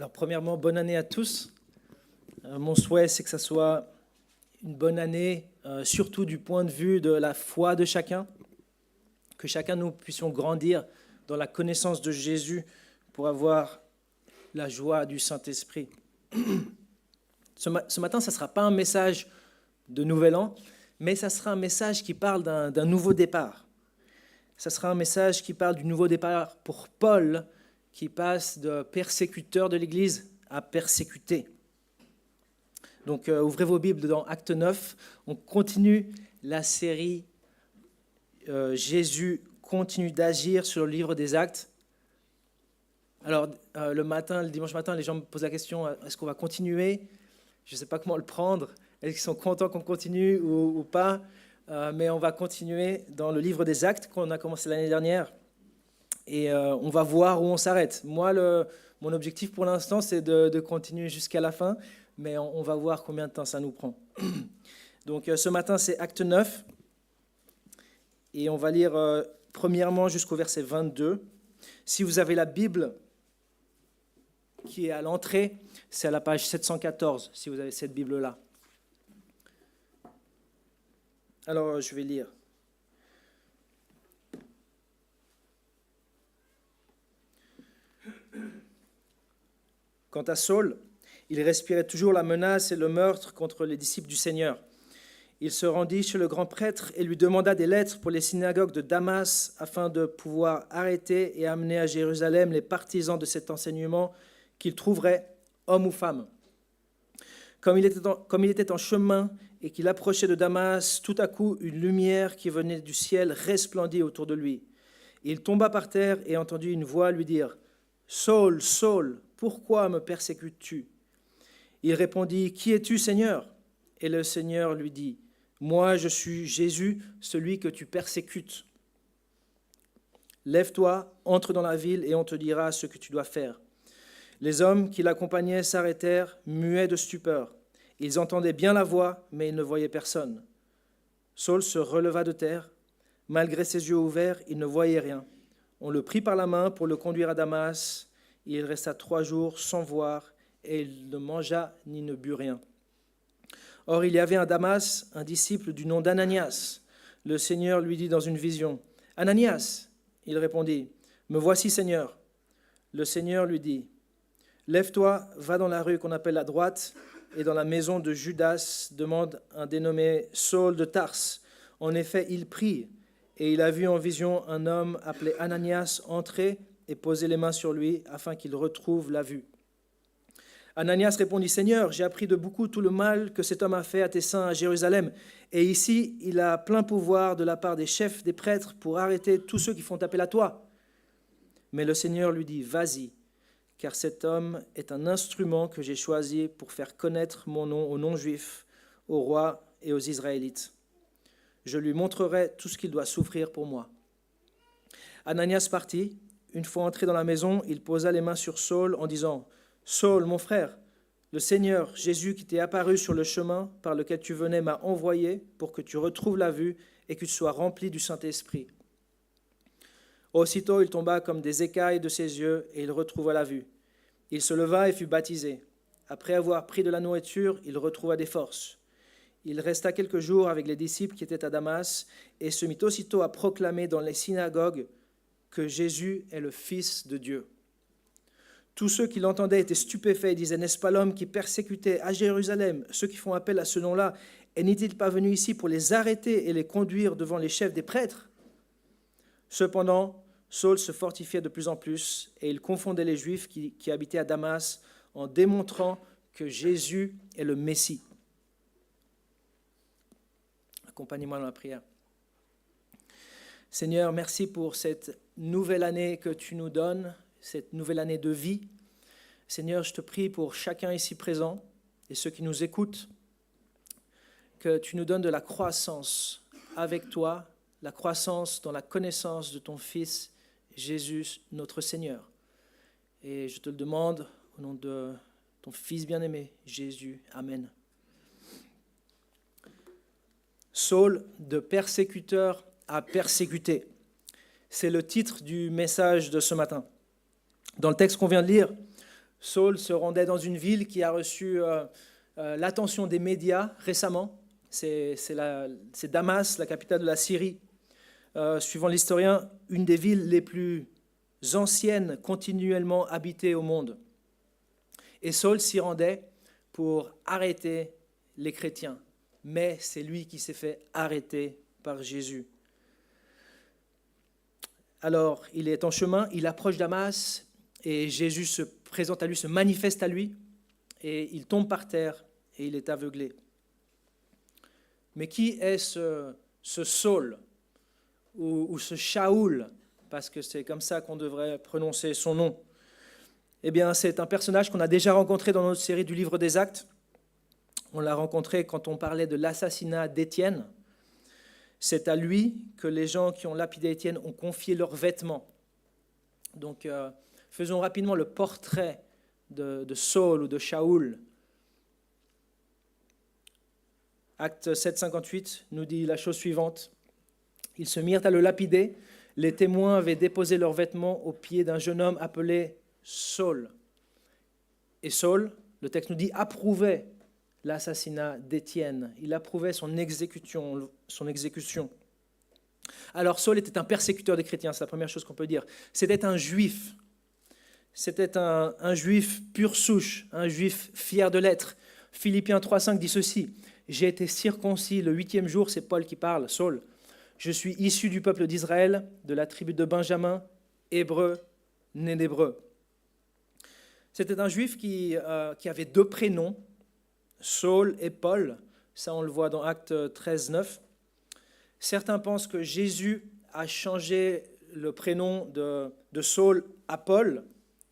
Alors premièrement, bonne année à tous. Mon souhait, c'est que ça soit une bonne année, surtout du point de vue de la foi de chacun, que chacun nous puissions grandir dans la connaissance de Jésus pour avoir la joie du Saint-Esprit. Ce matin, ça ne sera pas un message de Nouvel An, mais ça sera un message qui parle d'un nouveau départ. Ça sera un message qui parle du nouveau départ pour Paul, qui passe de persécuteur de l'Église à persécuté. Donc, ouvrez vos Bibles dans Acte 9. On continue la série Jésus continue d'agir sur le livre des Actes. Alors, le dimanche matin, les gens me posent la question, est-ce qu'on va continuer ? Je ne sais pas comment le prendre. Est-ce qu'ils sont contents qu'on continue ou pas ? Mais on va continuer dans le livre des Actes qu'on a commencé l'année dernière. Et on va voir où on s'arrête. Moi, mon objectif pour l'instant, c'est de continuer jusqu'à la fin, mais on va voir combien de temps ça nous prend. Donc ce matin, c'est Acte 9, et on va lire premièrement jusqu'au verset 22. Si vous avez la Bible qui est à l'entrée, c'est à la page 714, si vous avez cette Bible-là. Alors, je vais lire. Quant à Saul, il respirait toujours la menace et le meurtre contre les disciples du Seigneur. Il se rendit chez le grand prêtre et lui demanda des lettres pour les synagogues de Damas afin de pouvoir arrêter et amener à Jérusalem les partisans de cet enseignement qu'il trouverait, hommes ou femmes. Comme il était en chemin et qu'il approchait de Damas, tout à coup une lumière qui venait du ciel resplendit autour de lui. Il tomba par terre et entendit une voix lui dire « Saul, Saul, pourquoi me persécutes-tu » Il répondit « Qui es-tu, Seigneur » Et le Seigneur lui dit « Moi, je suis Jésus, celui que tu persécutes. Lève-toi, entre dans la ville et on te dira ce que tu dois faire. » Les hommes qui l'accompagnaient s'arrêtèrent, muets de stupeur. Ils entendaient bien la voix, mais ils ne voyaient personne. Saul se releva de terre. Malgré ses yeux ouverts, il ne voyait rien. On le prit par la main pour le conduire à Damas. Il resta 3 jours sans voir, et il ne mangea ni ne but rien. Or, il y avait à Damas un disciple du nom d'Ananias. Le Seigneur lui dit dans une vision, « Ananias !» Il répondit, « Me voici, Seigneur. » Le Seigneur lui dit, « Lève-toi, va dans la rue qu'on appelle la droite, et dans la maison de Judas, demande un dénommé Saul de Tarse. En effet, il prie, et il a vu en vision un homme appelé Ananias entrer et poser les mains sur lui, afin qu'il retrouve la vue. » Ananias répondit, « Seigneur, j'ai appris de beaucoup tout le mal que cet homme a fait à tes saints à Jérusalem. Et ici, il a plein pouvoir de la part des chefs des prêtres pour arrêter tous ceux qui font appel à toi. » Mais le Seigneur lui dit, « Vas-y, car cet homme est un instrument que j'ai choisi pour faire connaître mon nom aux non-juifs, aux rois et aux Israélites. Je lui montrerai tout ce qu'il doit souffrir pour moi. » Ananias partit. Une fois entré dans la maison, il posa les mains sur Saul en disant, « Saul, mon frère, le Seigneur Jésus qui t'est apparu sur le chemin par lequel tu venais m'a envoyé pour que tu retrouves la vue et que tu sois rempli du Saint-Esprit. » Aussitôt, il tomba comme des écailles de ses yeux et il retrouva la vue. Il se leva et fut baptisé. Après avoir pris de la nourriture, il retrouva des forces. Il resta quelques jours avec les disciples qui étaient à Damas et se mit aussitôt à proclamer dans les synagogues que Jésus est le Fils de Dieu. Tous ceux qui l'entendaient étaient stupéfaits et disaient, « N'est-ce pas l'homme qui persécutait à Jérusalem ceux qui font appel à ce nom-là? Et n'est-il pas venu ici pour les arrêter et les conduire devant les chefs des prêtres ?» Cependant, Saul se fortifiait de plus en plus et il confondait les Juifs qui habitaient à Damas en démontrant que Jésus est le Messie. Accompagnez-moi dans la prière. Seigneur, merci pour cette nouvelle année que tu nous donnes, cette nouvelle année de vie. Seigneur, je te prie pour chacun ici présent et ceux qui nous écoutent, que tu nous donnes de la croissance avec toi, la croissance dans la connaissance de ton Fils, Jésus, notre Seigneur. Et je te le demande au nom de ton Fils bien-aimé, Jésus. Amen. Saul, de persécuteur à persécuté. C'est le titre du message de ce matin. Dans le texte qu'on vient de lire, Saul se rendait dans une ville qui a reçu l'attention des médias récemment. C'est Damas, la capitale de la Syrie. Suivant l'historien, une des villes les plus anciennes continuellement habitées au monde. Et Saul s'y rendait pour arrêter les chrétiens. Mais c'est lui qui s'est fait arrêter par Jésus. Alors, il est en chemin, il approche Damas et Jésus se présente à lui, se manifeste à lui et il tombe par terre et il est aveuglé. Mais qui est ce Saul ou ce Shaoul, parce que c'est comme ça qu'on devrait prononcer son nom? Eh bien, c'est un personnage qu'on a déjà rencontré dans notre série du livre des Actes. On l'a rencontré quand on parlait de l'assassinat d'Étienne. C'est à lui que les gens qui ont lapidé Étienne ont confié leurs vêtements. Donc, faisons rapidement le portrait de Saul ou de Shaoul. Acte 7,58 nous dit la chose suivante. Ils se mirent à le lapider. Les témoins avaient déposé leurs vêtements aux pieds d'un jeune homme appelé Saul. Et Saul, le texte nous dit, approuvait l'assassinat d'Étienne. Il approuvait son exécution. Alors Saul était un persécuteur des chrétiens, c'est la première chose qu'on peut dire. C'était un juif. C'était un juif pure souche, un juif fier de l'être. Philippiens 3,5 dit ceci. J'ai été circoncis le 8e jour, c'est Paul qui parle, Saul. Je suis issu du peuple d'Israël, de la tribu de Benjamin, hébreu, né d'hébreu. C'était un juif qui avait deux prénoms, Saul et Paul. Ça, on le voit dans Acte 13,9. Certains pensent que Jésus a changé le prénom de Saul à Paul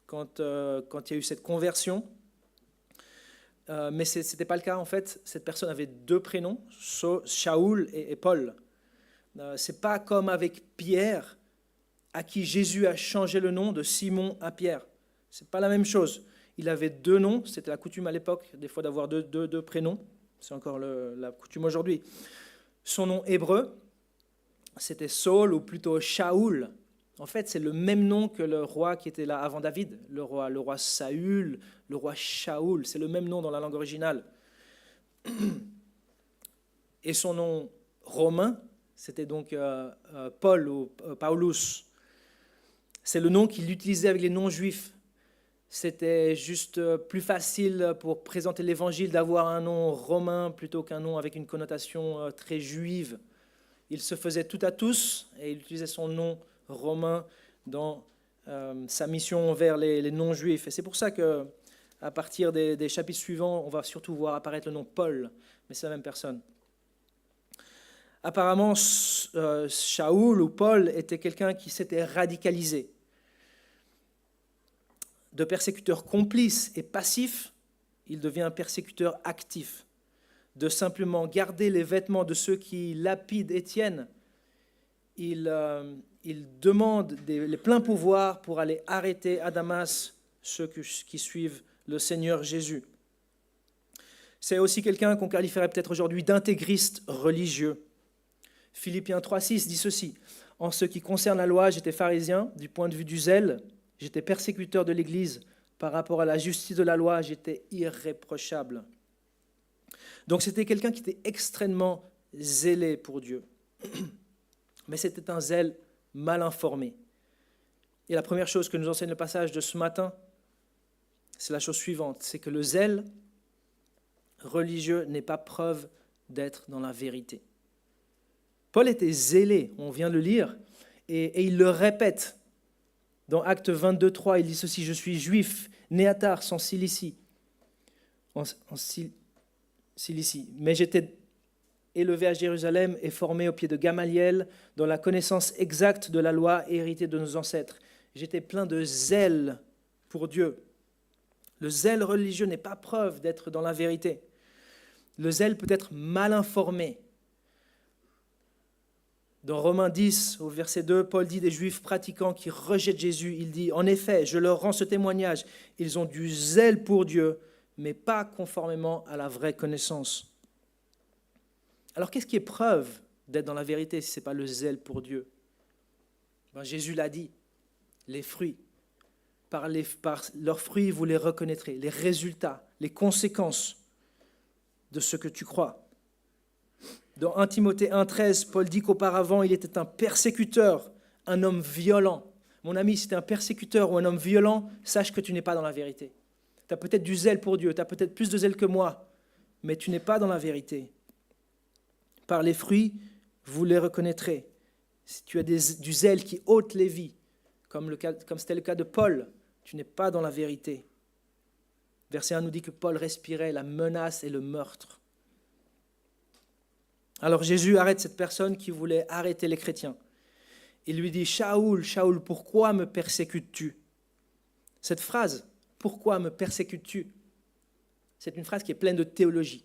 quand il y a eu cette conversion. Mais ce n'était pas le cas, en fait. Cette personne avait deux prénoms, Shaoul et Paul. Ce n'est pas comme avec Pierre, à qui Jésus a changé le nom de Simon à Pierre. Ce n'est pas la même chose. Il avait deux noms, c'était la coutume à l'époque, des fois d'avoir deux prénoms. C'est encore la coutume aujourd'hui. Son nom hébreu, c'était Saul ou plutôt Shaoul. En fait, c'est le même nom que le roi qui était là avant David, le roi Saül, le roi Shaoul. C'est le même nom dans la langue originale. Et son nom romain, c'était donc Paul ou Paulus. C'est le nom qu'il utilisait avec les non-juifs. C'était juste plus facile pour présenter l'évangile d'avoir un nom romain plutôt qu'un nom avec une connotation très juive. Il se faisait tout à tous et il utilisait son nom romain dans sa mission envers les non-juifs. Et c'est pour ça qu'à partir des chapitres suivants, on va surtout voir apparaître le nom Paul, mais c'est la même personne. Apparemment, Shaoul ou Paul était quelqu'un qui s'était radicalisé. De persécuteur complice et passif, il devient un persécuteur actif. De simplement garder les vêtements de ceux qui lapident Étienne, il demande les pleins pouvoirs pour aller arrêter à Damas ceux qui suivent le Seigneur Jésus. C'est aussi quelqu'un qu'on qualifierait peut-être aujourd'hui d'intégriste religieux. Philippiens 3,6 dit ceci. En ce qui concerne la loi, j'étais pharisien du point de vue du zèle. J'étais persécuteur de l'Église. Par rapport à la justice de la loi, j'étais irréprochable. Donc c'était quelqu'un qui était extrêmement zélé pour Dieu. Mais c'était un zèle mal informé. Et la première chose que nous enseigne le passage de ce matin, c'est la chose suivante, c'est que le zèle religieux n'est pas preuve d'être dans la vérité. Paul était zélé, on vient de le lire, et il le répète. Dans Acte 22, 3, il dit ceci, « Je suis juif, né à Tars, en Cilicie. Mais j'étais élevé à Jérusalem et formé au pied de Gamaliel, dans la connaissance exacte de la loi héritée de nos ancêtres. J'étais plein de zèle pour Dieu. » Le zèle religieux n'est pas preuve d'être dans la vérité. Le zèle peut être mal informé. Dans Romains 10, au verset 2, Paul dit des Juifs pratiquants qui rejettent Jésus, il dit « En effet, je leur rends ce témoignage, ils ont du zèle pour Dieu, mais pas conformément à la vraie connaissance. » Alors qu'est-ce qui est preuve d'être dans la vérité si ce n'est pas le zèle pour Dieu? Jésus l'a dit, les fruits. Par leurs fruits, vous les reconnaîtrez. Les résultats, les conséquences de ce que tu crois. Dans 1 Timothée 1,13, Paul dit qu'auparavant, il était un persécuteur, un homme violent. Mon ami, si tu es un persécuteur ou un homme violent, sache que tu n'es pas dans la vérité. Tu as peut-être du zèle pour Dieu, tu as peut-être plus de zèle que moi, mais tu n'es pas dans la vérité. Par les fruits, vous les reconnaîtrez. Si tu as du zèle qui ôte les vies, comme c'était le cas de Paul, tu n'es pas dans la vérité. Verset 1 nous dit que Paul respirait la menace et le meurtre. Alors Jésus arrête cette personne qui voulait arrêter les chrétiens. Il lui dit « Shaoul, Shaoul, pourquoi me persécutes-tu » Cette phrase « Pourquoi me persécutes-tu » c'est une phrase qui est pleine de théologie.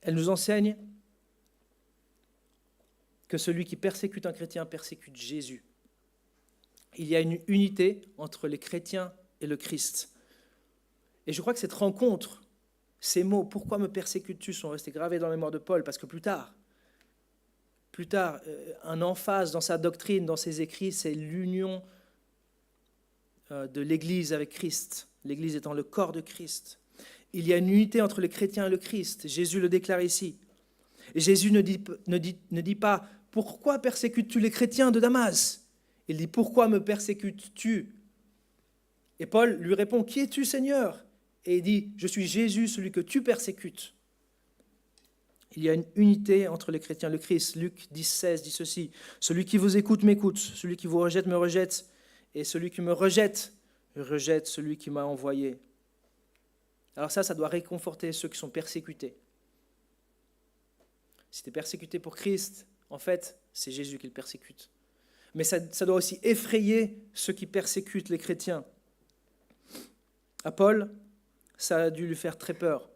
Elle nous enseigne que celui qui persécute un chrétien persécute Jésus. Il y a une unité entre les chrétiens et le Christ. Et je crois que cette rencontre, ces mots, pourquoi me persécutes-tu, sont restés gravés dans la mémoire de Paul, parce que plus tard, un emphase dans sa doctrine, dans ses écrits, c'est l'union de l'Église avec Christ, l'Église étant le corps de Christ. Il y a une unité entre les chrétiens et le Christ. Jésus le déclare ici. Et Jésus ne dit pas « Pourquoi persécutes-tu les chrétiens de Damas ?» Il dit « Pourquoi me persécutes-tu » Et Paul lui répond « Qui es-tu, Seigneur ?» Et il dit « Je suis Jésus, celui que tu persécutes. » Il y a une unité entre les chrétiens et le Christ. Luc 10,16 dit ceci « Celui qui vous écoute m'écoute, celui qui vous rejette me rejette, et celui qui me rejette rejette celui qui m'a envoyé. » Alors ça doit réconforter ceux qui sont persécutés. Si tu es persécuté pour Christ, en fait, c'est Jésus qui le persécute. Mais ça doit aussi effrayer ceux qui persécutent les chrétiens. À Paul, ça a dû lui faire très peur.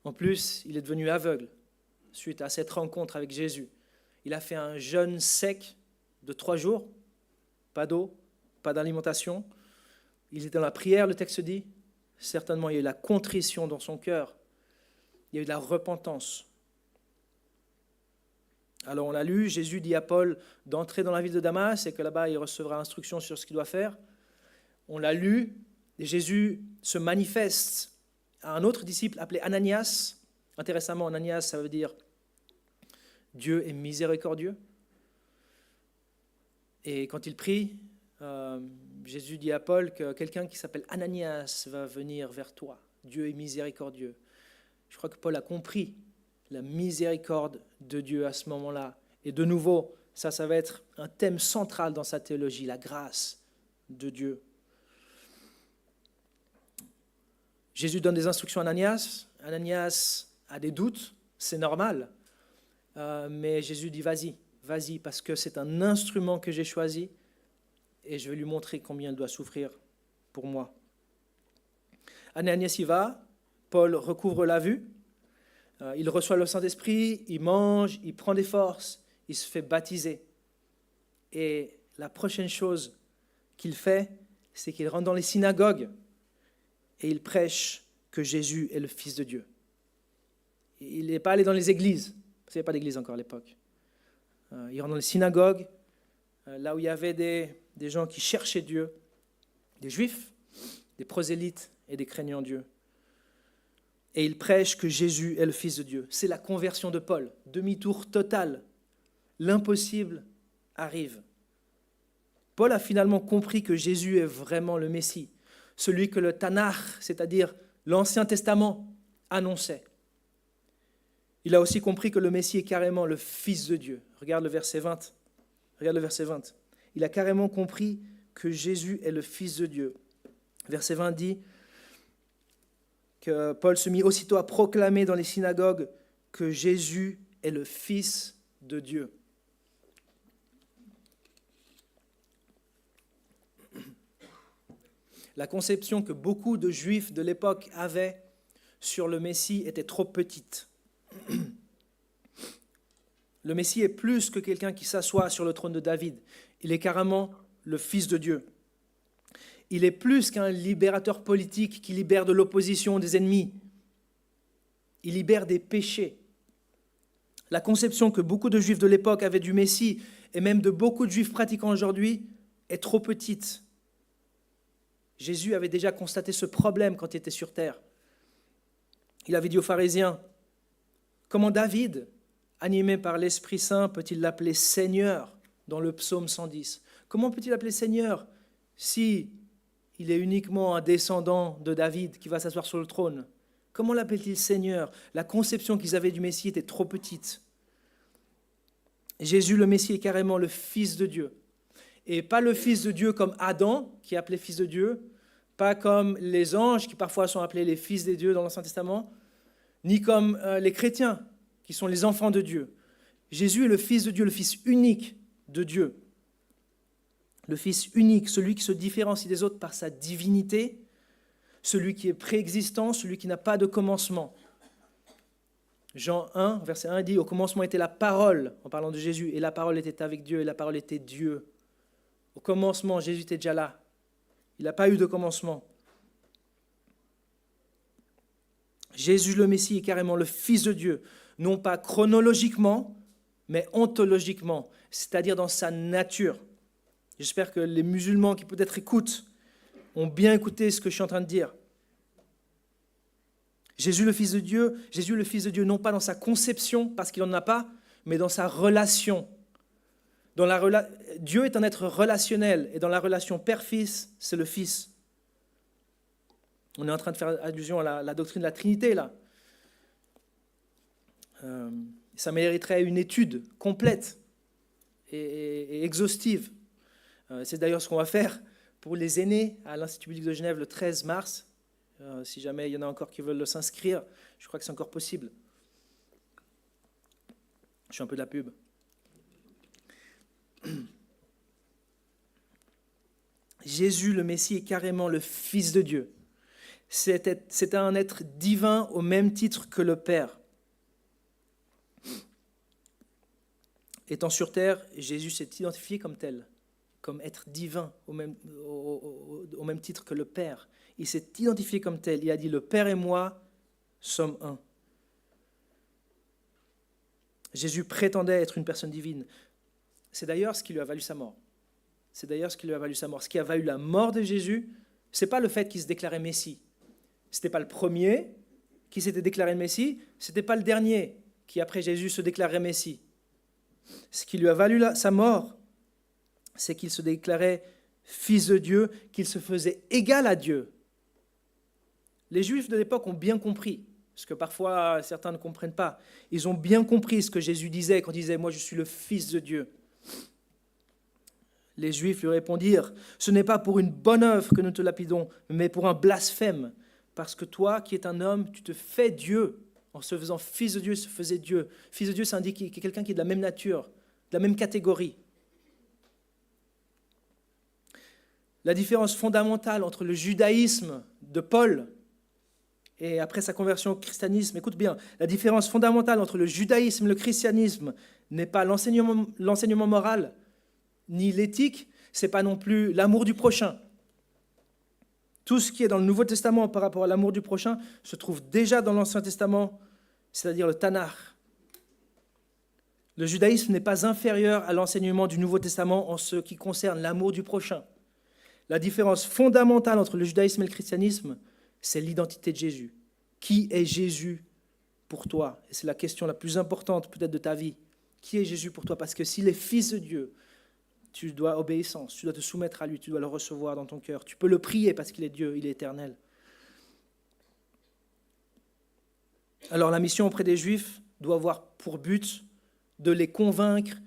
En plus, il est devenu aveugle suite à cette rencontre avec Jésus. Il a fait un jeûne sec de 3 jours, pas d'eau, pas d'alimentation. Il était dans la prière, le texte dit. Certainement, il y a eu la contrition dans son cœur. Il y a eu de la repentance. Alors on l'a lu, Jésus dit à Paul d'entrer dans la ville de Damas et que là-bas il recevra instruction sur ce qu'il doit faire. On l'a lu, et Jésus se manifeste à un autre disciple appelé Ananias. Intéressamment, Ananias, ça veut dire Dieu est miséricordieux. Et quand il prie, Jésus dit à Paul que quelqu'un qui s'appelle Ananias va venir vers toi. Dieu est miséricordieux. Je crois que Paul a compris la miséricorde de Dieu à ce moment-là. Et de nouveau, ça va être un thème central dans sa théologie, la grâce de Dieu. Jésus donne des instructions à Ananias. Ananias a des doutes, c'est normal. Mais Jésus dit, vas-y, parce que c'est un instrument que j'ai choisi et je vais lui montrer combien il doit souffrir pour moi. Ananias y va, Paul recouvre la vue. Il reçoit le Saint-Esprit, il mange, il prend des forces, il se fait baptiser. Et la prochaine chose qu'il fait, c'est qu'il rentre dans les synagogues et il prêche que Jésus est le Fils de Dieu. Il n'est pas allé dans les églises, parce qu'il n'y avait pas d'église encore à l'époque. Il rentre dans les synagogues, là où il y avait des gens qui cherchaient Dieu, des Juifs, des prosélytes et des craignants Dieu. Et il prêche que Jésus est le Fils de Dieu. C'est la conversion de Paul. Demi-tour total. L'impossible arrive. Paul a finalement compris que Jésus est vraiment le Messie, celui que le Tanakh, c'est-à-dire l'Ancien Testament, annonçait. Il a aussi compris que le Messie est carrément le Fils de Dieu. Regarde le verset 20. Regarde le verset 20. Il a carrément compris que Jésus est le Fils de Dieu. Verset 20 dit que Paul se mit aussitôt à proclamer dans les synagogues que Jésus est le Fils de Dieu. La conception que beaucoup de Juifs de l'époque avaient sur le Messie était trop petite. Le Messie est plus que quelqu'un qui s'assoit sur le trône de David. Il est carrément le Fils de Dieu. Il est plus qu'un libérateur politique qui libère de l'opposition, des ennemis. Il libère des péchés. La conception que beaucoup de Juifs de l'époque avaient du Messie, et même de beaucoup de Juifs pratiquants aujourd'hui, est trop petite. Jésus avait déjà constaté ce problème quand il était sur terre. Il avait dit aux pharisiens, comment David, animé par l'Esprit Saint, peut-il l'appeler Seigneur dans le psaume 110 ? Comment peut-il l'appeler Seigneur si il est uniquement un descendant de David qui va s'asseoir sur le trône ? Comment l'appelle-t-il Seigneur ? La conception qu'ils avaient du Messie était trop petite. Jésus, le Messie, est carrément le Fils de Dieu. Et pas le Fils de Dieu comme Adam, qui est appelé Fils de Dieu, pas comme les anges, qui parfois sont appelés les fils des dieux dans l'Ancien Testament, ni comme les chrétiens, qui sont les enfants de Dieu. Jésus est le Fils de Dieu, le Fils unique de Dieu. Le Fils unique, celui qui se différencie des autres par sa divinité, celui qui est préexistant, celui qui n'a pas de commencement. Jean 1, verset 1 dit « Au commencement était la parole », en parlant de Jésus, « et la parole était avec Dieu, et la parole était Dieu ». Au commencement, Jésus était déjà là. Il n'a pas eu de commencement. Jésus le Messie est carrément le Fils de Dieu, non pas chronologiquement, mais ontologiquement, c'est-à-dire dans sa nature. J'espère que les musulmans qui peut-être écoutent ont bien écouté ce que je suis en train de dire. Jésus le Fils de Dieu, non pas dans sa conception, parce qu'il n'en a pas, mais dans sa relation. Dieu est un être relationnel, et dans la relation père-fils, c'est le Fils. On est en train de faire allusion à la doctrine de la Trinité, là. Ça mériterait une étude complète et exhaustive. C'est d'ailleurs ce qu'on va faire pour les aînés à l'Institut biblique de Genève le 13 mars. Si jamais il y en a encore qui veulent s'inscrire, je crois que c'est encore possible. Je fais un peu de la pub. Jésus, le Messie, est carrément le Fils de Dieu. C'était un être divin au même titre que le Père. Étant sur terre, Jésus s'est identifié comme tel, comme être divin au même titre que le Père. Il s'est identifié comme tel. Il a dit « Le Père et moi sommes un ». Jésus prétendait être une personne divine. C'est d'ailleurs ce qui lui a valu sa mort. Ce qui a valu la mort de Jésus, ce n'est pas le fait qu'il se déclarait Messie. Ce n'était pas le premier qui s'était déclaré Messie, ce n'était pas le dernier qui, après Jésus, se déclarait Messie. Ce qui lui a valu sa mort, c'est qu'il se déclarait Fils de Dieu, qu'il se faisait égal à Dieu. Les Juifs de l'époque ont bien compris, parce que parfois certains ne comprennent pas. Ils ont bien compris ce que Jésus disait quand il disait « Moi, je suis le Fils de Dieu ». Les Juifs lui répondirent « Ce n'est pas pour une bonne œuvre que nous te lapidons, mais pour un blasphème, parce que toi, qui es un homme, tu te fais Dieu. En se faisant Fils de Dieu, il se faisait Dieu. Fils de Dieu, ça indique qu'il y a quelqu'un qui est de la même nature, de la même catégorie. » La différence fondamentale entre le judaïsme de Paul et après sa conversion au christianisme, écoute bien, la différence fondamentale entre le judaïsme et le christianisme n'est pas l'enseignement moral, ni l'éthique, ce n'est pas non plus l'amour du prochain. Tout ce qui est dans le Nouveau Testament par rapport à l'amour du prochain se trouve déjà dans l'Ancien Testament, c'est-à-dire le Tanakh. Le judaïsme n'est pas inférieur à l'enseignement du Nouveau Testament en ce qui concerne l'amour du prochain. La différence fondamentale entre le judaïsme et le christianisme, c'est l'identité de Jésus. Qui est Jésus pour toi ? Et c'est la question la plus importante peut-être de ta vie. Qui est Jésus pour toi ? Parce que s'il est Fils de Dieu, tu dois obéissance, tu dois te soumettre à lui, tu dois le recevoir dans ton cœur. Tu peux le prier parce qu'il est Dieu, il est éternel. Alors la mission auprès des Juifs doit avoir pour but de les convaincre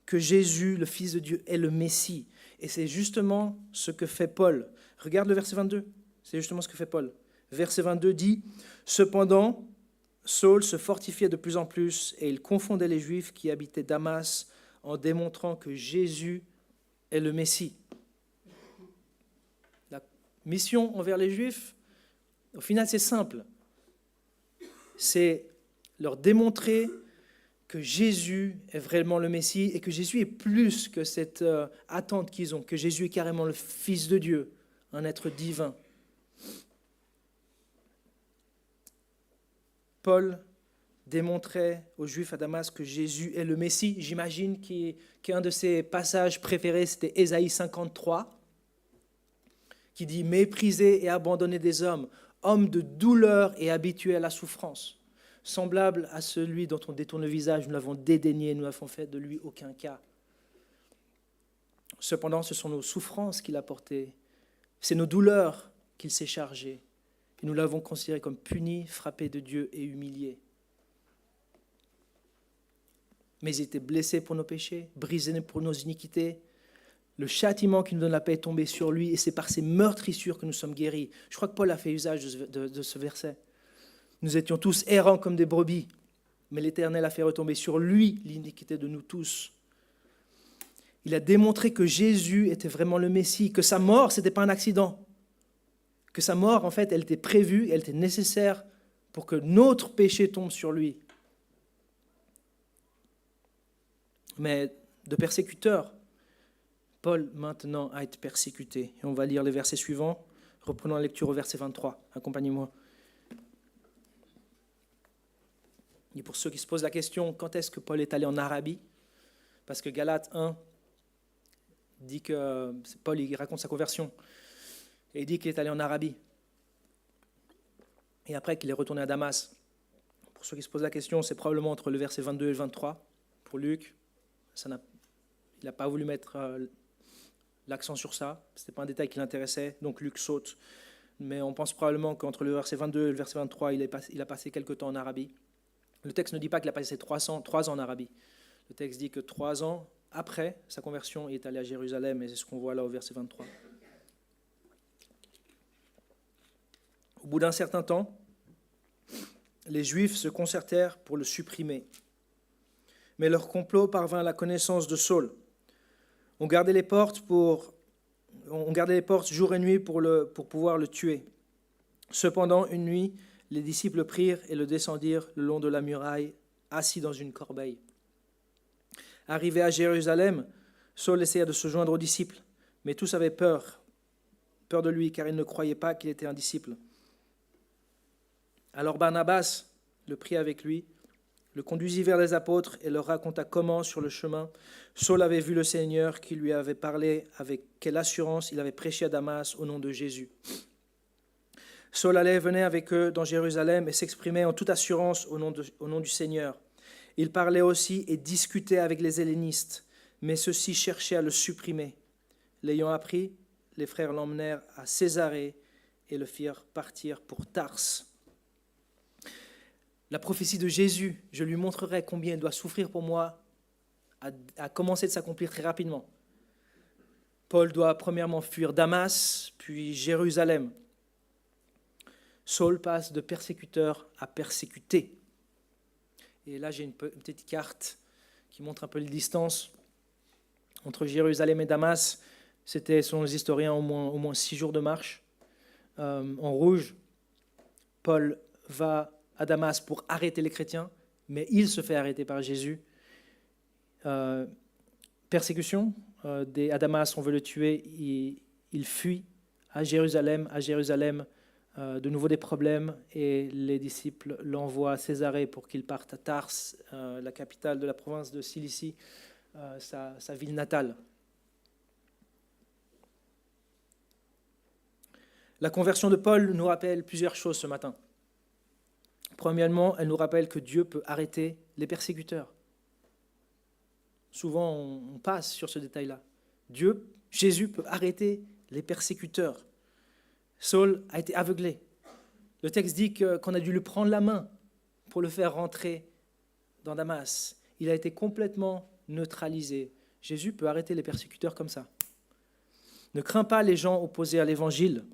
que Jésus, le Fils de Dieu, est le Messie. Et c'est justement ce que fait Paul. Regarde le verset 22, c'est justement ce que fait Paul. Verset 22 dit « Cependant, Saul se fortifiait de plus en plus et il confondait les Juifs qui habitaient Damas en démontrant que Jésus est le Messie. » La mission envers les Juifs, au final, c'est simple. C'est leur démontrer que Jésus est vraiment le Messie et que Jésus est plus que cette attente qu'ils ont, que Jésus est carrément le Fils de Dieu, un être divin. Paul démontrait aux Juifs à Damas que Jésus est le Messie. J'imagine qu'un de ses passages préférés, c'était Ésaïe 53, qui dit « Méprisé et abandonné des hommes, homme de douleur et habitué à la souffrance, semblable à celui dont on détourne le visage, nous l'avons dédaigné, nous n'avons fait de lui aucun cas. Cependant, ce sont nos souffrances qu'il a portées, c'est nos douleurs qu'il s'est chargé, et nous l'avons considéré comme puni, frappé de Dieu et humilié. Mais il était blessé pour nos péchés, brisé pour nos iniquités. Le châtiment qui nous donne la paix est tombé sur lui, et c'est par ses meurtrissures que nous sommes guéris. » Je crois que Paul a fait usage de ce verset. Nous étions tous errants comme des brebis, mais l'Éternel a fait retomber sur lui l'iniquité de nous tous. Il a démontré que Jésus était vraiment le Messie, que sa mort, ce n'était pas un accident, que sa mort, en fait, elle était prévue, elle était nécessaire pour que notre péché tombe sur lui. Mais de persécuteur, Paul maintenant a été persécuté. Et on va lire les versets suivants. Reprenons la lecture au verset 23. Accompagnez-moi. Et pour ceux qui se posent la question, quand est-ce que Paul est allé en Arabie? Parce que Galates 1 dit que Paul il raconte sa conversion. Et il dit qu'il est allé en Arabie. Et après qu'il est retourné à Damas. Pour ceux qui se posent la question, c'est probablement entre le verset 22 et le 23. Pour Luc, il n'a pas voulu mettre l'accent sur ça. Ce n'était pas un détail qui l'intéressait, donc Luc saute. Mais on pense probablement qu'entre le verset 22 et le verset 23, il a passé quelque temps en Arabie. Le texte ne dit pas qu'il a passé 3 ans en Arabie. Le texte dit que 3 ans après sa conversion, il est allé à Jérusalem, et c'est ce qu'on voit là au verset 23. Au bout d'un certain temps, les Juifs se concertèrent pour le supprimer. Mais leur complot parvint à la connaissance de Saul. On gardait les portes jour et nuit pour pouvoir le tuer. Cependant, une nuit, les disciples le prirent et le descendirent le long de la muraille, assis dans une corbeille. Arrivé à Jérusalem, Saul essaya de se joindre aux disciples, mais tous avaient peur de lui, car ils ne croyaient pas qu'il était un disciple. Alors Barnabas le prit avec lui, le conduisit vers les apôtres et leur raconta comment, sur le chemin, Saul avait vu le Seigneur qui lui avait parlé, avec quelle assurance il avait prêché à Damas au nom de Jésus. Saul allait et venait avec eux dans Jérusalem et s'exprimait en toute assurance au nom du Seigneur. Il parlait aussi et discutait avec les hellénistes, mais ceux-ci cherchaient à le supprimer. L'ayant appris, les frères l'emmenèrent à Césarée et le firent partir pour Tars. La prophétie de Jésus, je lui montrerai combien il doit souffrir pour moi, a commencé de s'accomplir très rapidement. Paul doit premièrement fuir Damas, puis Jérusalem. Saul passe de persécuteur à persécuté. Et là, j'ai une petite carte qui montre un peu les distances entre Jérusalem et Damas. C'était, selon les historiens, au moins 6 jours de marche. En rouge, Paul va à Damas pour arrêter les chrétiens, mais il se fait arrêter par Jésus. Persécution, à Damas, on veut le tuer, il fuit à Jérusalem. De nouveau des problèmes, et les disciples l'envoient à Césarée pour qu'il parte à Tars, la capitale de la province de Cilicie, sa ville natale. La conversion de Paul nous rappelle plusieurs choses ce matin. Premièrement, elle nous rappelle que Dieu peut arrêter les persécuteurs. Souvent, on passe sur ce détail-là. Jésus peut arrêter les persécuteurs. Saul a été aveuglé. Le texte dit qu'on a dû lui prendre la main pour le faire rentrer dans Damas. Il a été complètement neutralisé. Jésus peut arrêter les persécuteurs comme ça. Ne crains pas les gens opposés à l'évangile.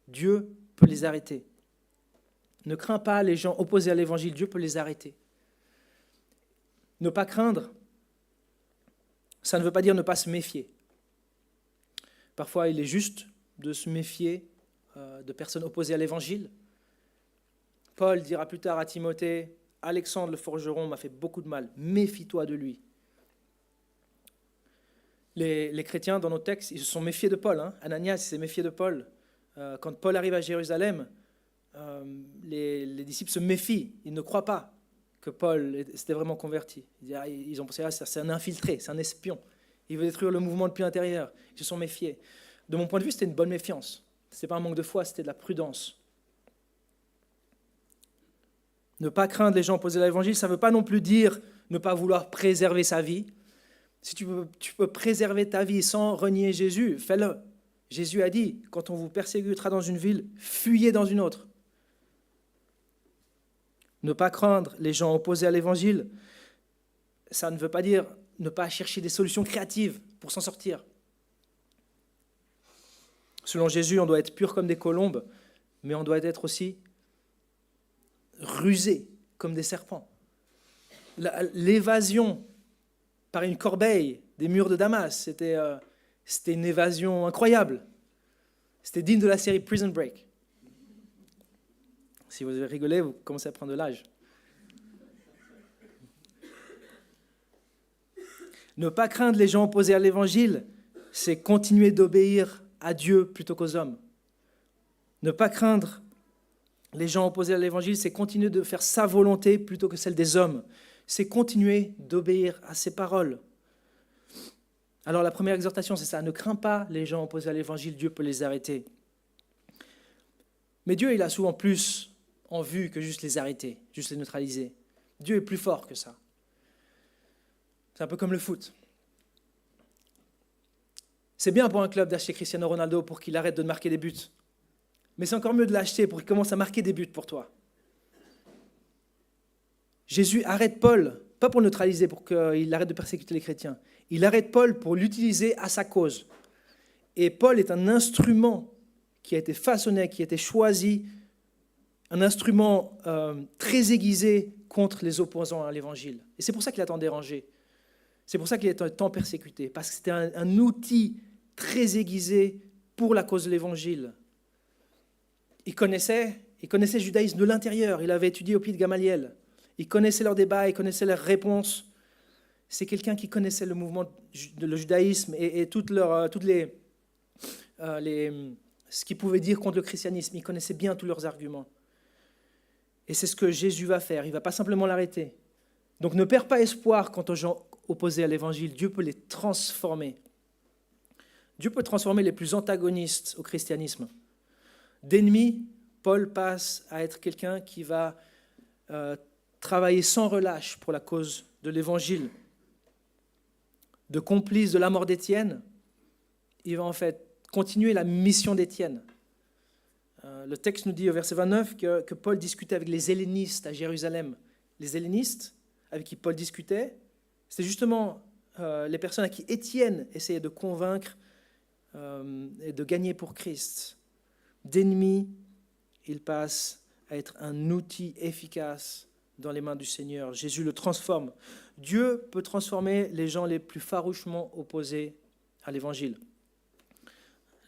Dieu peut les arrêter. Ne crains pas les gens opposés à l'évangile. Dieu peut les arrêter. Ne pas craindre, ça ne veut pas dire ne pas se méfier. Parfois, il est juste de se méfier de personnes opposées à l'évangile. Paul dira plus tard à Timothée, « Alexandre le forgeron m'a fait beaucoup de mal, méfie-toi de lui. » Les chrétiens, dans nos textes, ils se sont méfiés de Paul. Ananias s'est méfié de Paul. Quand Paul arrive à Jérusalem, les disciples se méfient, ils ne croient pas que Paul s'était vraiment converti. Ils ont pensé, c'est un infiltré, c'est un espion. Il veut détruire le mouvement depuis l'intérieur. Ils se sont méfiés. De mon point de vue, c'était une bonne méfiance. Ce n'était pas un manque de foi, c'était de la prudence. Ne pas craindre les gens opposés à l'évangile, ça ne veut pas non plus dire ne pas vouloir préserver sa vie. Si tu peux préserver ta vie sans renier Jésus, fais-le. Jésus a dit, quand on vous persécutera dans une ville, fuyez dans une autre. Ne pas craindre les gens opposés à l'évangile, ça ne veut pas dire ne pas chercher des solutions créatives pour s'en sortir. Selon Jésus, on doit être pur comme des colombes, mais on doit être aussi rusé comme des serpents. L'évasion par une corbeille des murs de Damas, c'était une évasion incroyable. C'était digne de la série Prison Break. Si vous avez rigolé, vous commencez à prendre de l'âge. Ne pas craindre les gens opposés à l'évangile, c'est continuer d'obéir à Dieu plutôt qu'aux hommes. Ne pas craindre les gens opposés à l'évangile, c'est continuer de faire sa volonté plutôt que celle des hommes. C'est continuer d'obéir à ses paroles. Alors la première exhortation, c'est ça, ne crains pas les gens opposés à l'évangile, Dieu peut les arrêter. Mais Dieu, il a souvent plus en vue que juste les arrêter, juste les neutraliser. Dieu est plus fort que ça. C'est un peu comme le foot. C'est bien pour un club d'acheter Cristiano Ronaldo pour qu'il arrête de marquer des buts. Mais c'est encore mieux de l'acheter pour qu'il commence à marquer des buts pour toi. Jésus arrête Paul, pas pour le neutraliser, pour qu'il arrête de persécuter les chrétiens. Il arrête Paul pour l'utiliser à sa cause. Et Paul est un instrument qui a été façonné, qui a été choisi, un instrument très aiguisé contre les opposants à l'évangile. Et c'est pour ça qu'il a tant dérangé. C'est pour ça qu'il est tant persécuté, parce que c'était un outil très aiguisé pour la cause de l'évangile. Il connaissait le judaïsme de l'intérieur, il avait étudié au pied de Gamaliel. Il connaissait leurs débats, il connaissait leurs réponses. C'est quelqu'un qui connaissait le mouvement de le judaïsme et ce qu'ils pouvaient dire contre le christianisme. Il connaissait bien tous leurs arguments. Et c'est ce que Jésus va faire. Il ne va pas simplement l'arrêter. Donc ne perds pas espoir quant aux gens opposés à l'évangile. Dieu peut les transformer. Dieu peut transformer les plus antagonistes au christianisme. D'ennemi, Paul passe à être quelqu'un qui va travailler sans relâche pour la cause de l'évangile. De complice de la mort d'Étienne, il va en fait continuer la mission d'Étienne. Le texte nous dit au verset 29 que Paul discutait avec les hellénistes à Jérusalem. Les hellénistes avec qui Paul discutait, c'était justement les personnes à qui Étienne essayait de convaincre et de gagner pour Christ. D'ennemi, il passe à être un outil efficace dans les mains du Seigneur. Jésus le transforme. Dieu peut transformer les gens les plus farouchement opposés à l'Évangile.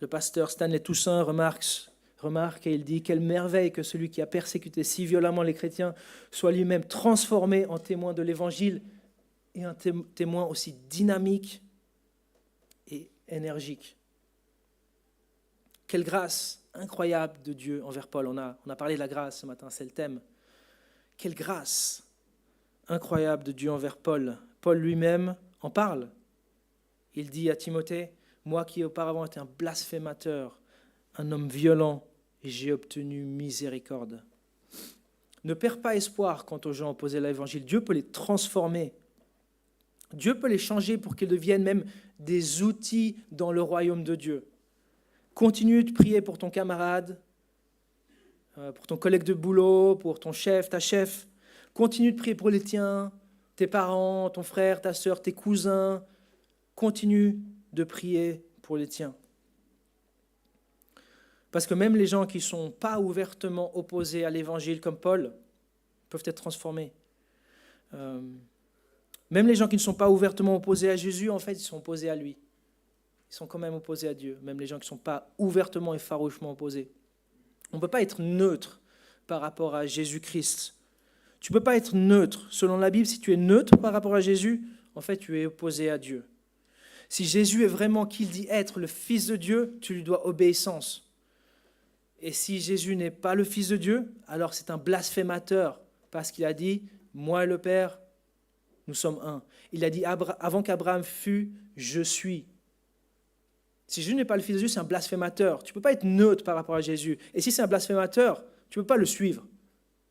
Le pasteur Stanley Toussaint remarque et il dit « Quelle merveille que celui qui a persécuté si violemment les chrétiens soit lui-même transformé en témoin de l'Évangile et un témoin aussi dynamique et énergique. » Quelle grâce incroyable de Dieu envers Paul. On a parlé de la grâce ce matin, c'est le thème. Quelle grâce incroyable de Dieu envers Paul. Paul lui-même en parle. Il dit à Timothée, « Moi qui auparavant étais un blasphémateur, un homme violent, j'ai obtenu miséricorde. » Ne perds pas espoir quant aux gens opposés à l'évangile. Dieu peut les transformer. Dieu peut les changer pour qu'ils deviennent même des outils dans le royaume de Dieu. Continue de prier pour ton camarade, pour ton collègue de boulot, pour ton chef, ta chef. Continue de prier pour les tiens, tes parents, ton frère, ta sœur, tes cousins. Continue de prier pour les tiens. Parce que même les gens qui ne sont pas ouvertement opposés à l'évangile comme Paul peuvent être transformés. Même les gens qui ne sont pas ouvertement opposés à Jésus, en fait, ils sont opposés à lui. Ils sont quand même opposés à Dieu, même les gens qui ne sont pas ouvertement et farouchement opposés. On ne peut pas être neutre par rapport à Jésus-Christ. Tu ne peux pas être neutre. Selon la Bible, si tu es neutre par rapport à Jésus, en fait, tu es opposé à Dieu. Si Jésus est vraiment qui il dit être, le Fils de Dieu, tu lui dois obéissance. Et si Jésus n'est pas le Fils de Dieu, alors c'est un blasphémateur, parce qu'il a dit moi et le Père, nous sommes un. Il a dit, avant qu'Abraham fût, je suis. Si Jésus n'est pas le Fils de Dieu, c'est un blasphémateur. Tu ne peux pas être neutre par rapport à Jésus. Et si c'est un blasphémateur, tu ne peux pas le suivre.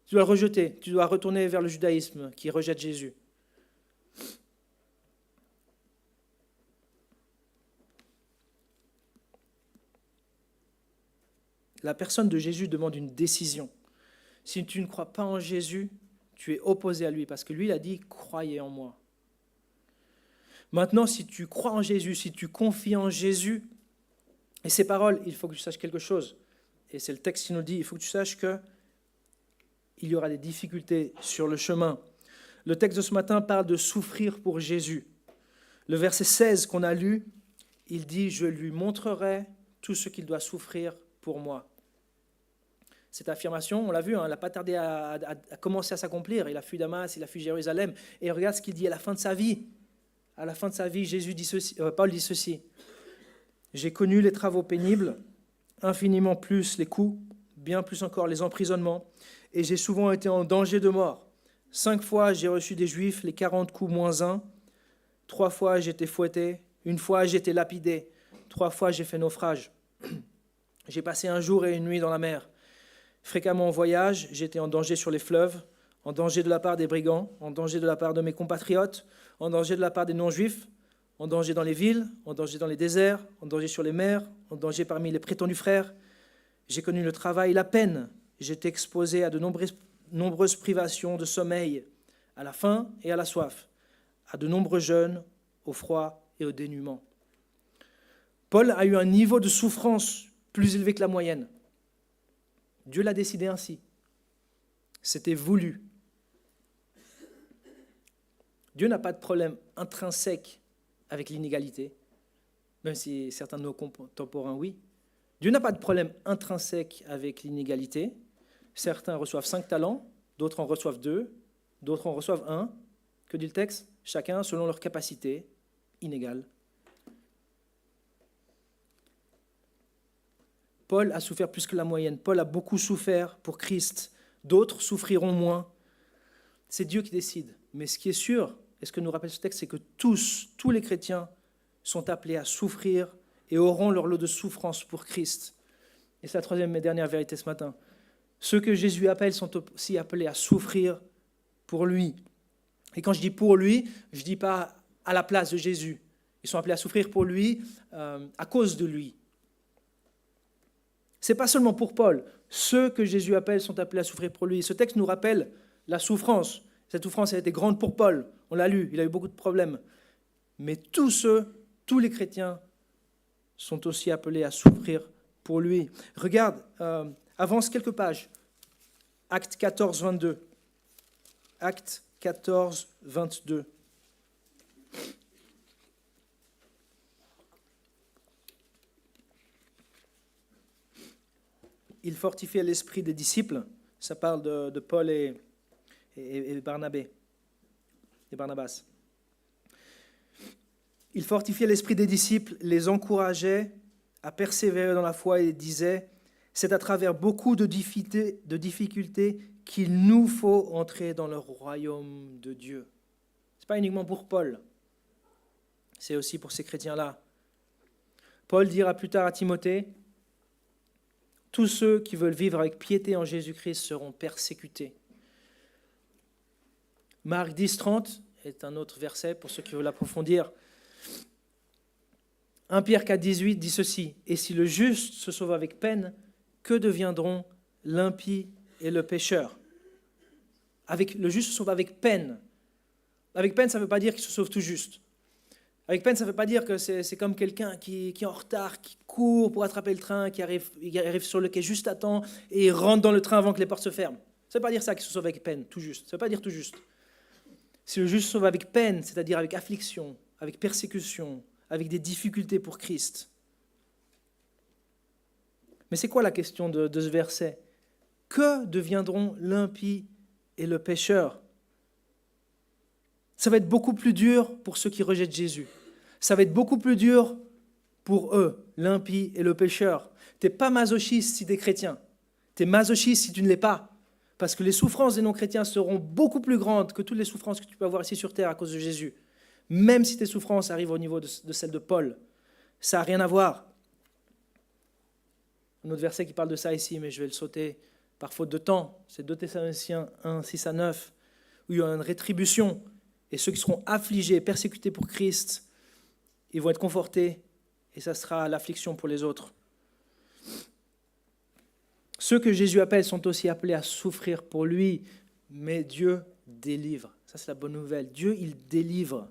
Tu dois le rejeter. Tu dois retourner vers le judaïsme qui rejette Jésus. La personne de Jésus demande une décision. Si tu ne crois pas en Jésus, tu es opposé à lui, parce que lui, il a dit « croyez en moi ». Maintenant, si tu crois en Jésus, si tu confies en Jésus, et ces paroles, il faut que tu saches quelque chose. Et c'est le texte qui nous dit, il faut que tu saches qu'il y aura des difficultés sur le chemin. Le texte de ce matin parle de souffrir pour Jésus. Le verset 16 qu'on a lu, il dit « Je lui montrerai tout ce qu'il doit souffrir pour moi ». Cette affirmation, on l'a vu, elle n'a pas tardé à commencer à s'accomplir. Il a fui Damas, il a fui Jérusalem. Et regarde ce qu'il dit à la fin de sa vie. À la fin de sa vie, Paul dit ceci. « J'ai connu les travaux pénibles, infiniment plus les coups, bien plus encore les emprisonnements, et j'ai souvent été en danger de mort. 5 fois, j'ai reçu des Juifs les 40 coups moins 1. 3 fois, j'ai été fouetté. 1 fois, j'ai été lapidé. 3 fois, j'ai fait naufrage. J'ai passé 1 jour et 1 nuit dans la mer. Fréquemment en voyage, j'étais en danger sur les fleuves, en danger de la part des brigands, en danger de la part de mes compatriotes, en danger de la part des non-juifs, en danger dans les villes, en danger dans les déserts, en danger sur les mers, en danger parmi les prétendus frères. J'ai connu le travail, la peine. J'étais exposé à de nombreuses privations de sommeil, à la faim et à la soif, à de nombreux jeûnes, au froid et au dénuement. Paul a eu un niveau de souffrance plus élevé que la moyenne. Dieu l'a décidé ainsi. C'était voulu. Dieu n'a pas de problème intrinsèque avec l'inégalité, même si certains de nos contemporains, oui. Dieu n'a pas de problème intrinsèque avec l'inégalité. Certains reçoivent 5 talents, d'autres en reçoivent 2, d'autres en reçoivent 1. Que dit le texte ? Chacun selon leur capacité, inégale. Paul a souffert plus que la moyenne. Paul a beaucoup souffert pour Christ. D'autres souffriront moins. C'est Dieu qui décide. Mais ce qui est sûr, et ce que nous rappelle ce texte, c'est que tous les chrétiens sont appelés à souffrir et auront leur lot de souffrance pour Christ. Et c'est la troisième et dernière vérité ce matin. Ceux que Jésus appelle sont aussi appelés à souffrir pour lui. Et quand je dis pour lui, je ne dis pas à la place de Jésus. Ils sont appelés à souffrir pour lui, à cause de lui. Ce n'est pas seulement pour Paul. Ceux que Jésus appelle sont appelés à souffrir pour lui. Ce texte nous rappelle la souffrance. Cette souffrance a été grande pour Paul. On l'a lu, il a eu beaucoup de problèmes. Mais tous les chrétiens sont aussi appelés à souffrir pour lui. Regarde, avance quelques pages. Acte 14, 22. Acte 14, 22. Il fortifiait l'esprit des disciples. Ça parle de Paul et Barnabas. Il fortifiait l'esprit des disciples, les encourageait à persévérer dans la foi et disait « C'est à travers beaucoup de difficultés qu'il nous faut entrer dans le royaume de Dieu. » Ce n'est pas uniquement pour Paul, c'est aussi pour ces chrétiens-là. Paul dira plus tard à Timothée « Tous ceux qui veulent vivre avec piété en Jésus-Christ seront persécutés. » Marc 10, 30 est un autre verset pour ceux qui veulent approfondir. 1 Pierre 4, 18 dit ceci, « Et si le juste se sauve avec peine, que deviendront l'impie et le pécheur ?» Le juste se sauve avec peine. Avec peine, ça ne veut pas dire qu'il se sauve tout juste. Avec peine, ça ne veut pas dire que c'est comme quelqu'un qui est en retard, qui court pour attraper le train, qui arrive sur le quai juste à temps et il rentre dans le train avant que les portes se ferment. Ça ne veut pas dire ça qu'il se sauve avec peine, tout juste. Ça ne veut pas dire tout juste. Si le juste se sauve avec peine, c'est-à-dire avec affliction, avec persécution, avec des difficultés pour Christ. Mais c'est quoi la question de ce verset ? Que deviendront l'impie et le pécheur ? Ça va être beaucoup plus dur pour ceux qui rejettent Jésus. Ça va être beaucoup plus dur pour eux, l'impie et le pécheur. Tu n'es pas masochiste si tu es chrétien. Tu es masochiste si tu ne l'es pas. Parce que les souffrances des non-chrétiens seront beaucoup plus grandes que toutes les souffrances que tu peux avoir ici sur terre à cause de Jésus. Même si tes souffrances arrivent au niveau de celles de Paul. Ça n'a rien à voir. Un autre verset qui parle de ça ici, mais je vais le sauter par faute de temps. C'est 2 Thessaloniciens 1, 6 à 9, où il y a une rétribution. Et ceux qui seront affligés, persécutés pour Christ, ils vont être confortés. Et ça sera l'affliction pour les autres. Ceux que Jésus appelle sont aussi appelés à souffrir pour lui, mais Dieu délivre. Ça, c'est la bonne nouvelle. Dieu, il délivre.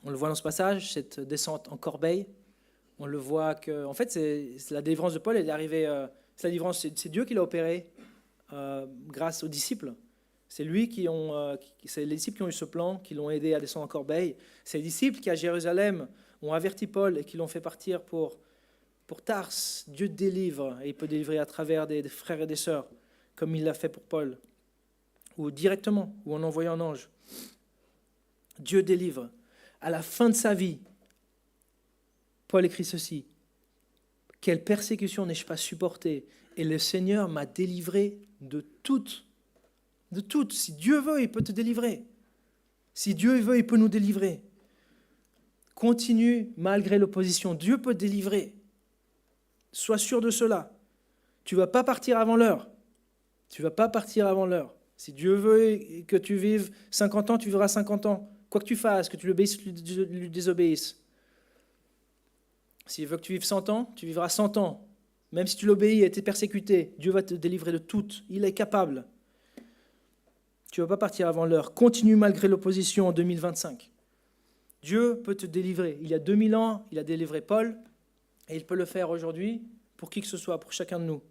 On le voit dans ce passage, cette descente en corbeille. On le voit que, en fait, c'est la délivrance de Paul. Elle est arrivée. C'est Dieu qui l'a opérée grâce aux disciples. C'est les disciples qui ont eu ce plan, qui l'ont aidé à descendre en corbeille. C'est les disciples qui à Jérusalem ont averti Paul et qui l'ont fait partir pour Tars. Dieu délivre et il peut délivrer à travers des frères et des sœurs, comme il l'a fait pour Paul, ou directement, ou en envoyant un ange. Dieu délivre. À la fin de sa vie, Paul écrit ceci: « Quelle persécution n'ai-je pas supportée, et le Seigneur m'a délivré de toutes. » De toutes. Si Dieu veut, il peut te délivrer. Si Dieu veut, il peut nous délivrer. Continue malgré l'opposition. Dieu peut te délivrer. Sois sûr de cela. Tu ne vas pas partir avant l'heure. Tu ne vas pas partir avant l'heure. Si Dieu veut que tu vives 50 ans, tu vivras 50 ans. Quoi que tu fasses, que tu l'obéisses ou lui désobéisses. S'il veut que tu vives 100 ans, tu vivras 100 ans. Même si tu l'obéis et tu es persécuté, Dieu va te délivrer de tout. Il est capable. Tu ne vas pas partir avant l'heure. Continue malgré l'opposition en 2025. Dieu peut te délivrer. Il y a 2000 ans, il a délivré Paul, et il peut le faire aujourd'hui pour qui que ce soit, pour chacun de nous.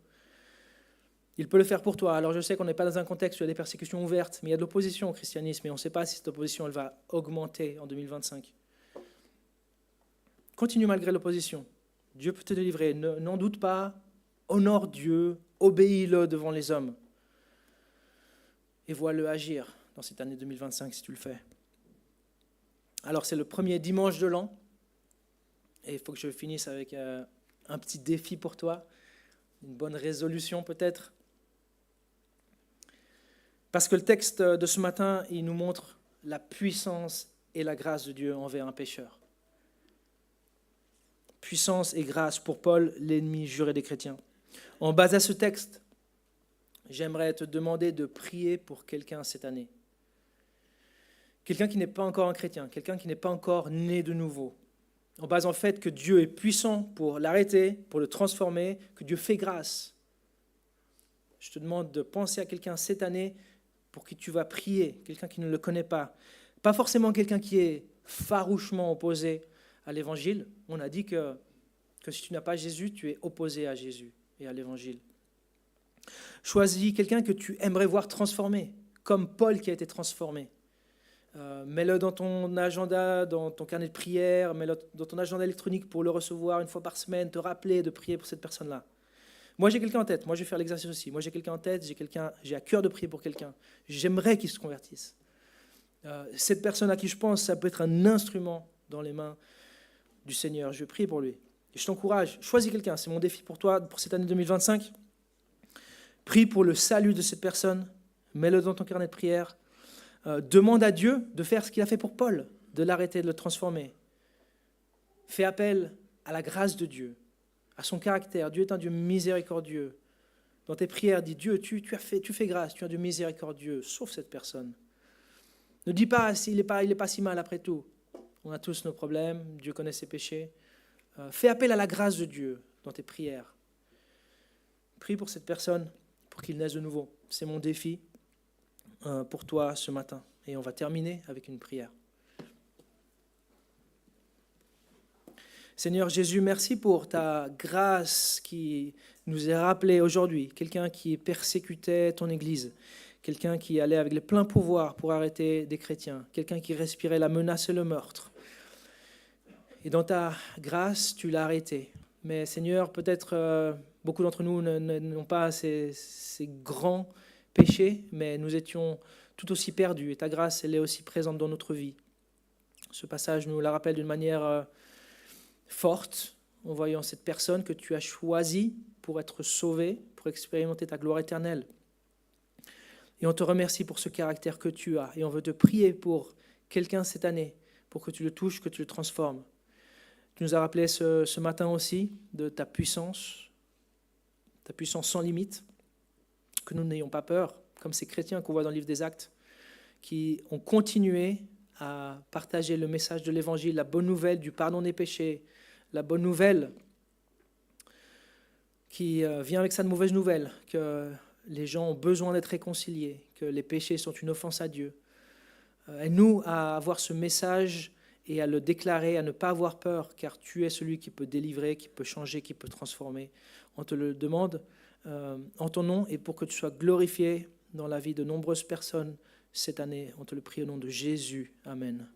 Il peut le faire pour toi. Alors je sais qu'on n'est pas dans un contexte où il y a des persécutions ouvertes, mais il y a de l'opposition au christianisme, et on ne sait pas si cette opposition elle va augmenter en 2025. Continue malgré l'opposition. Dieu peut te délivrer. N'en doute pas. Honore Dieu. Obéis-le devant les hommes. Et vois-le agir dans cette année 2025 si tu le fais. Alors c'est le premier dimanche de l'an. Et il faut que je finisse avec un petit défi pour toi. Une bonne résolution peut-être. Parce que le texte de ce matin, il nous montre la puissance et la grâce de Dieu envers un pécheur. Puissance et grâce pour Paul, l'ennemi juré des chrétiens. En base à ce texte, j'aimerais te demander de prier pour quelqu'un cette année. Quelqu'un qui n'est pas encore un chrétien, quelqu'un qui n'est pas encore né de nouveau. En base en fait que Dieu est puissant pour l'arrêter, pour le transformer, que Dieu fait grâce. Je te demande de penser à quelqu'un cette année pour qui tu vas prier, quelqu'un qui ne le connaît pas. Pas forcément quelqu'un qui est farouchement opposé à l'évangile. On a dit que si tu n'as pas Jésus, tu es opposé à Jésus et à l'évangile. Choisis quelqu'un que tu aimerais voir transformé, comme Paul qui a été transformé. Mets-le dans ton agenda, dans ton carnet de prière, mets-le dans ton agenda électronique pour le recevoir une fois par semaine, te rappeler de prier pour cette personne-là. Moi, j'ai quelqu'un en tête. Moi, je vais faire l'exercice aussi. Moi, j'ai quelqu'un en tête. J'ai à cœur de prier pour quelqu'un. J'aimerais qu'il se convertisse. Cette personne à qui je pense, ça peut être un instrument dans les mains du Seigneur. Je vais prier pour lui. Et je t'encourage. Choisis quelqu'un. C'est mon défi pour toi pour cette année 2025. Prie pour le salut de cette personne. Mets-le dans ton carnet de prière. Demande à Dieu de faire ce qu'il a fait pour Paul, de l'arrêter, de le transformer. Fais appel à la grâce de Dieu, à son caractère. Dieu est un Dieu miséricordieux. Dans tes prières, dis Dieu, tu fais grâce, tu es un Dieu miséricordieux. Sauve cette personne. Ne dis pas il est pas si mal après tout. On a tous nos problèmes, Dieu connaît ses péchés. Fais appel à la grâce de Dieu dans tes prières. Prie pour cette personne, pour qu'il naisse de nouveau. C'est mon défi pour toi ce matin. Et on va terminer avec une prière. Seigneur Jésus, merci pour ta grâce qui nous est rappelée aujourd'hui. Quelqu'un qui persécutait ton Église, quelqu'un qui allait avec les pleins pouvoirs pour arrêter des chrétiens, quelqu'un qui respirait la menace et le meurtre. Et dans ta grâce, tu l'as arrêté. Mais Seigneur, peut-être beaucoup d'entre nous n'ont pas ces grands péchés, mais nous étions tout aussi perdus. Et ta grâce, elle est aussi présente dans notre vie. Ce passage nous la rappelle d'une manière forte. en voyant cette personne que tu as choisie pour être sauvée, pour expérimenter ta gloire éternelle. Et on te remercie pour ce caractère que tu as. Et on veut te prier pour quelqu'un cette année, pour que tu le touches, que tu le transformes. Tu nous as rappelé ce matin aussi de ta puissance sans limite, que nous n'ayons pas peur, comme ces chrétiens qu'on voit dans le livre des Actes, qui ont continué à partager le message de l'Évangile, la bonne nouvelle du pardon des péchés, la bonne nouvelle qui vient avec ça de mauvaises nouvelles, que les gens ont besoin d'être réconciliés, que les péchés sont une offense à Dieu. Aide-nous à avoir ce message et à le déclarer, à ne pas avoir peur, car tu es celui qui peut délivrer, qui peut changer, qui peut transformer. On te le demande en ton nom et pour que tu sois glorifié dans la vie de nombreuses personnes cette année. On te le prie au nom de Jésus. Amen.